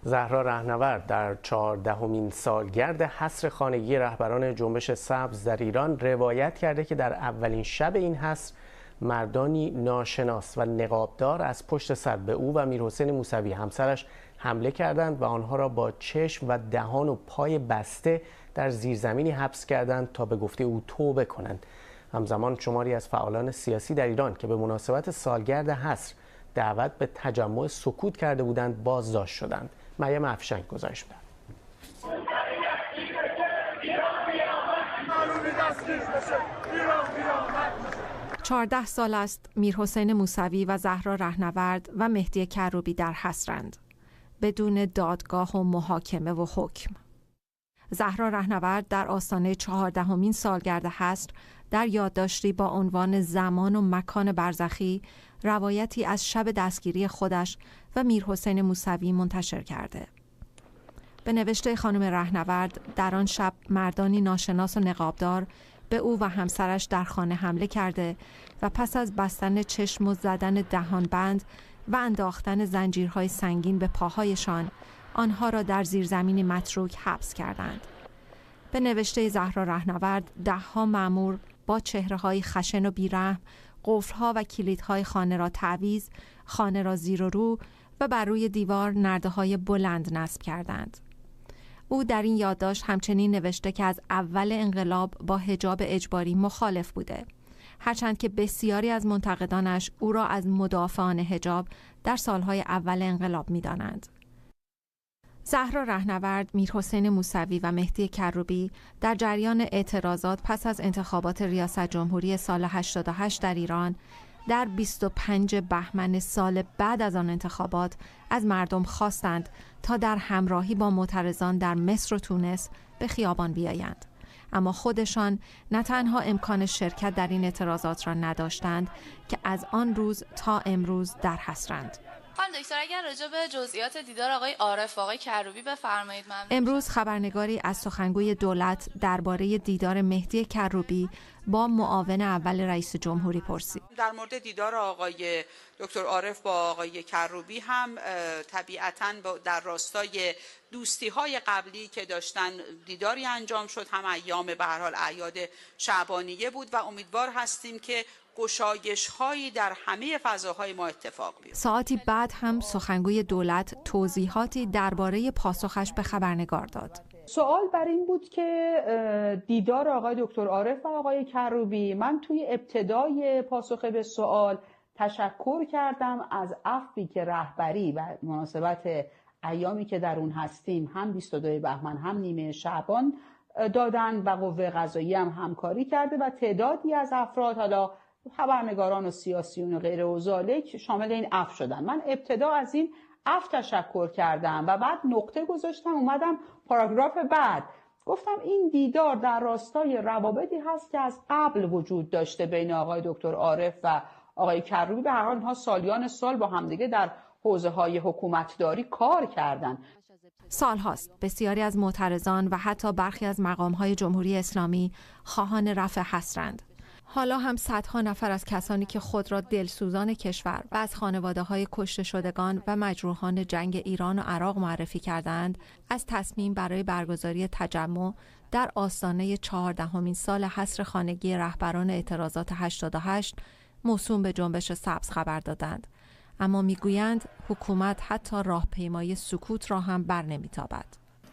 زهرا رهنورد در 14مین سالگرد حصر خانگی رهبران جنبش سبز در ایران روایت کرده که در اولین شب این حصر مردانی ناشناس و نقابدار از پشت سر به او و میرحسین موسوی همسرش حمله کردند و آنها را با چشم و دهان و پای بسته در زیرزمینی حبس کردند تا به گفته او توبه کنند. همزمان شماری از فعالان سیاسی در ایران که به مناسبت سالگرد حصر دعوت به تجمع سکوت کرده بودند بازداشت شدند. مریم افشنگ گزارش می‌دهد. 14 سال است میرحسین موسوی و زهرا رهنورد و مهدی کروبی در حصرند بدون دادگاه و محاکمه و حکم. زهرا رهنورد در آستانه 14مین سالگرد حصر در یادداشتی با عنوان زمان و مکان برزخی روایتی از شب دستگیری خودش و میرحسین موسوی منتشر کرده. به نوشته خانم رهنورد در آن شب مردانی ناشناس و نقابدار به او و همسرش در خانه حمله کرده و پس از بستن چشم و زدن دهانبند و انداختن زنجیرهای سنگین به پاهایشان آنها را در زیرزمینی متروک حبس کردند. به نوشته زهرا رهنورد ده‌ها مأمور با چهره‌های خشن و بیرحم قفل‌ها و کلیدهای خانه را تعویض، خانه را زیر و رو و بر روی دیوار نرده‌های بلند نصب کردند. او در این یادداشت همچنین نوشته که از اول انقلاب با حجاب اجباری مخالف بوده، هرچند که بسیاری از منتقدانش او را از مدافعان حجاب در سالهای اول انقلاب می‌دانند. زهرا رهنورد، میرحسین موسوی و مهدی کروبی در جریان اعتراضات پس از انتخابات ریاست جمهوری سال 88 در ایران در 25 بهمن سال بعد از آن انتخابات از مردم خواستند تا در همراهی با معترضان در مصر و تونس به خیابان بیایند. اما خودشان نه تنها امکان شرکت در این اعتراضات را نداشتند که از آن روز تا امروز در حصرند. خانم دکتر اگر راجع به جزئیات دیدار آقای عارف و آقای کروبی بفرمایید. ممنون. امروز خبرنگاری از سخنگوی دولت درباره دیدار مهدی کروبی با معاون اول رئیس جمهوری پرسید. در مورد دیدار آقای دکتر عارف با آقای کروبی هم طبیعتاً در راستای دوستی‌های قبلی که داشتن دیداری انجام شد، هم ایام به هر حال اعیاد شعبانیه بود و امیدوار هستیم که گشایش‌هایی در همه فضاهای ما اتفاق بیفته. ساعتی بعد هم سخنگوی دولت توضیحاتی درباره پاسخش به خبرنگار داد. سوال بر این بود که دیدار آقای دکتر عارف و آقای کروبی، من توی ابتدای پاسخ به سوال تشکر کردم از عفوی که رهبری و مناسبت ایامی که در اون هستیم هم 22 بهمن هم نیمه شعبان دادن و قوه قضاییه هم همکاری کرده و تعدادی از افراد، حالا خبرنگاران و سیاسیون و غیره و ذالک، شامل این عفو شدن. من ابتدا از این عفو تشکر کردم و بعد نقطه گذاشتم، اومدم پاراگراف بعد گفتم این دیدار در راستای روابطی هست که از قبل وجود داشته بین آقای دکتر عارف و آقای کروبی. به هر حال اینها سالیان سال با همدیگه در حوزه‌های حکومتداری کار کردن. سال هاست بسیاری از معترضان و حتی برخی از مقام‌های جمهوری اسلامی خواهان رفع حصرند. حالا هم صدها نفر از کسانی که خود را دلسوزان کشور و از خانواده‌های کشته شدگان و مجروحان جنگ ایران و عراق معرفی کردند، از تصمیم برای برگزاری تجمع در آستانه 14مین سال حصر خانگی رهبران اعتراضات 88 موسوم به جنبش سبز خبر دادند. اما میگویند حکومت حتی راهپیمایی سکوت را هم بر نمیتابد.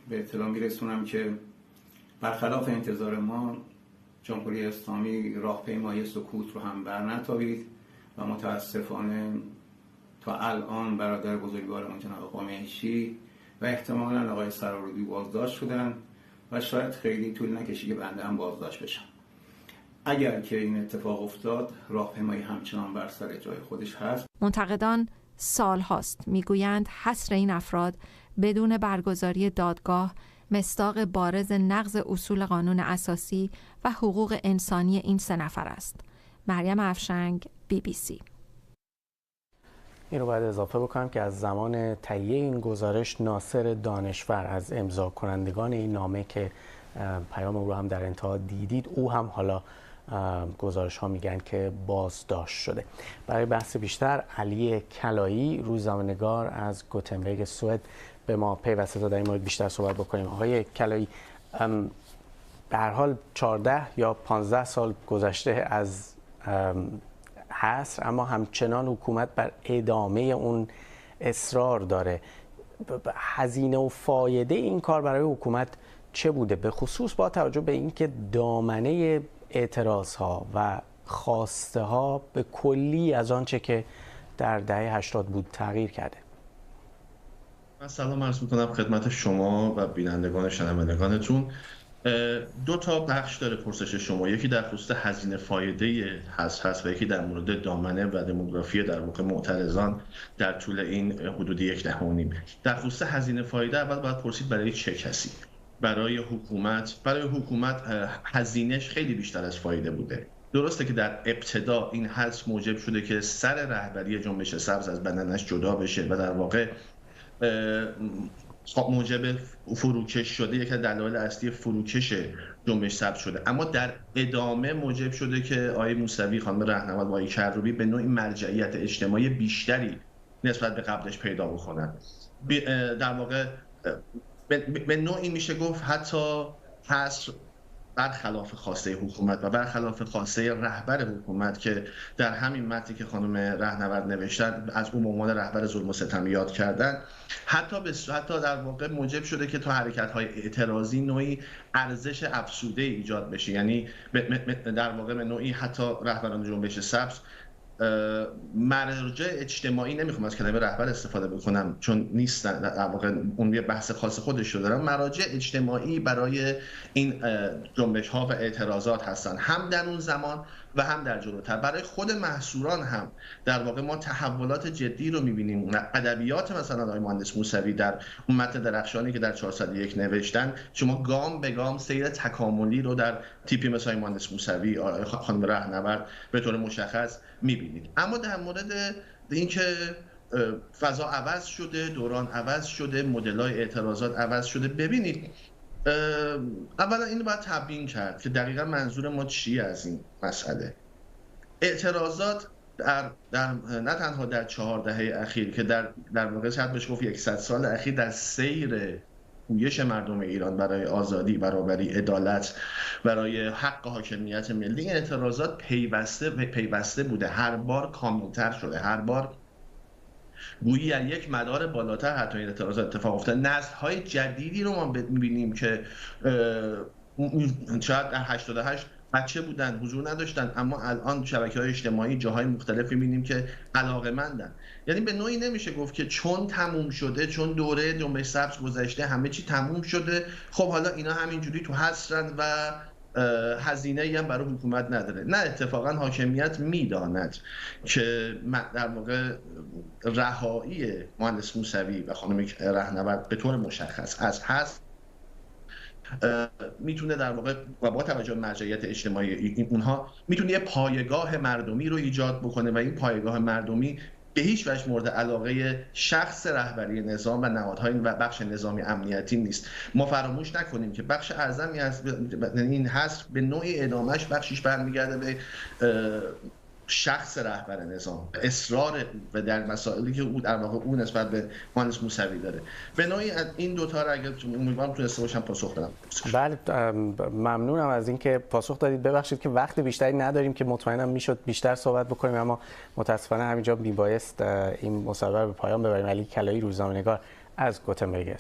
به اطلاع میرسونم که برخلاف انتظار ما جمهوری اسلامی راهپیمایی سکوت رو هم بر نتابید و متاسفانه تا الان برادر بزرگوارمون جناب قمیشی و احتمالاً آقای سرارودی بازداشت شدن و شاید خیلی طول نکشید که بنده هم بازداشت بشم. اگر که این اتفاق افتاد، راهپیمایی همچنان بر سر جای خودش هست. منتقدان سال هاست میگویند حصر این افراد بدون برگزاری دادگاه مصداق بارز نقض اصول قانون اساسی و حقوق انسانی این سه نفر است. مریم افشنگ، BBC. این رو باید اضافه بکنم که از زمان تهیه این گزارش ناصر دانشور از امضا کنندگان این نامه که پیام او رو هم در انتها دیدید، او هم حالا گزارش ها میگن که بازداشت شده. برای بحث بیشتر علی کلایی، روزنامه‌نگار از گوتنبرگ سوئد، به ما پیوسته تا در این مورد بیشتر صحبت بکنیم. آقای کلایی، به هر حال 14 یا 15 سال گذشته از حصر، اما همچنان حکومت بر ادامه اون اصرار داره. هزینه و فایده این کار برای حکومت چه بوده، به خصوص با توجه به اینکه دامنه اعتراضها و خواسته ها به کلی از آنچه که در دهه 80 بود تغییر کرده؟ من سلام عرض میکنم خدمت شما و بینندگان شنوندگانتون. دو تا بخش داره پرسش شما، یکی در خصوص هزینه فایده هست و یکی در مورد دامنه و دموگرافی در واقع معترضان در طول این حدود 1 دهه و نیم. در خصوص هزینه فایده اول باید پرسید برای چه کسی؟ برای حکومت هزینهش خیلی بیشتر از فایده بوده. درسته که در ابتدا این حذف موجب شده که سر رهبری جنبش سبز از بدنش جدا بشه و در واقع موجب فروکش شده، یکی از دلایل اصلی فروکش جنبش سبز شده، اما در ادامه موجب شده که آقای موسوی، خانم رهنورد و آقای کروبی به نوعی مرجعیت اجتماعی بیشتری نسبت به قبلش پیدا بکنن. در واقع به نوعی میشه گفت حتی حصر برخلاف خواسته حکومت و برخلاف خواسته رهبر حکومت که در همین متنی که خانم رهنورد نوشتن از اون عنوان رهبر ظلم و ستم یاد کردن، حتی در واقع موجب شده که تا حرکت‌های اعتراضی نوعی ارزش افزوده ایجاد بشه. یعنی در واقع به نوعی حتی رهبران جنبش سبز مرجع اجتماعی، نمیخوام از کلمه رهبر استفاده بکنم چون نیستن، در واقع اون یه بحث خاص خودش رو دارن، مراجع اجتماعی برای این جنبش ها و اعتراضات هستن، هم در اون زمان و هم در جلوتر. برای خود محصوران هم در واقع ما تحولات جدی رو می‌بینیم. ادبیات مثلا آقای مهندس موسوی در اون متن درخشانی که در 401 نوشتن، شما گام به گام سیر تکاملی رو در تیپی مثل مهندس موسوی، خانم رهنورد به طور مشخص می‌بینید. اما در مورد اینکه فضا عوض شده، دوران عوض شده، مدل‌های اعتراضات عوض شده، ببینید اولا اینو باید تبیین کرد که دقیقا منظور ما چیه از این مسئله. اعتراضات نه تنها در 4 دهه اخیر که در واقع شاید بشه گفت 100 سال اخیر در سیر پویش مردم ایران برای آزادی، برابری، عدالت، برای حق حاکمیت ملی، این اعتراضات پیوسته بوده، هر بار کاملتر شده، هر بار گویی از یک مدار بالاتر حتی این اعتراضات اتفاق افتاد. نسل‌های جدیدی رو ما می‌بینیم که شاید در 88 بچه بودن، حضور نداشتن، اما الان شبکه‌های اجتماعی جاهای مختلفی می‌بینیم که علاقه‌مندن. یعنی به نوعی نمیشه گفت که چون تموم شده، چون دوره جنبش سبز گذشته، همه چی تموم شده، خب حالا اینا همینجوری تو حصرن و هزینه‌ای هم برای حکومت نداره. نه، اتفاقا حاکمیت میداند که در واقع رهایی مهندس موسوی و خانم رهنورد به طور مشخص از حذف میتونه در واقع و با توجه به مرجعیت اجتماعی اونها میتونه یه پایگاه مردمی رو ایجاد بکنه و این پایگاه مردمی به هیچ وجه مورد علاقه شخص رهبری نظام و نهادهای و بخش نظامی امنیتی نیست. ما فراموش نکنیم که بخش اعظمی از این حصر به نوعی ادامهش بخشش برمیگرده به شخص رهبر نظام، اصرار و در مسائلی که او در واقع او نسبت به مهندس موسوی داره. به نوعی این دو تا رو اگر امیدوارم تونسته باشم پاسخ بدم. بله، ممنونم از اینکه پاسخ دادید. ببخشید که وقت بیشتری نداریم که مطمئنم میشد بیشتر صحبت بکنیم، اما متاسفانه همینجا میبایست این مصاحبه به پایان ببریم. علی کلایی، روزنامه‌نگار از گوتنبرگ.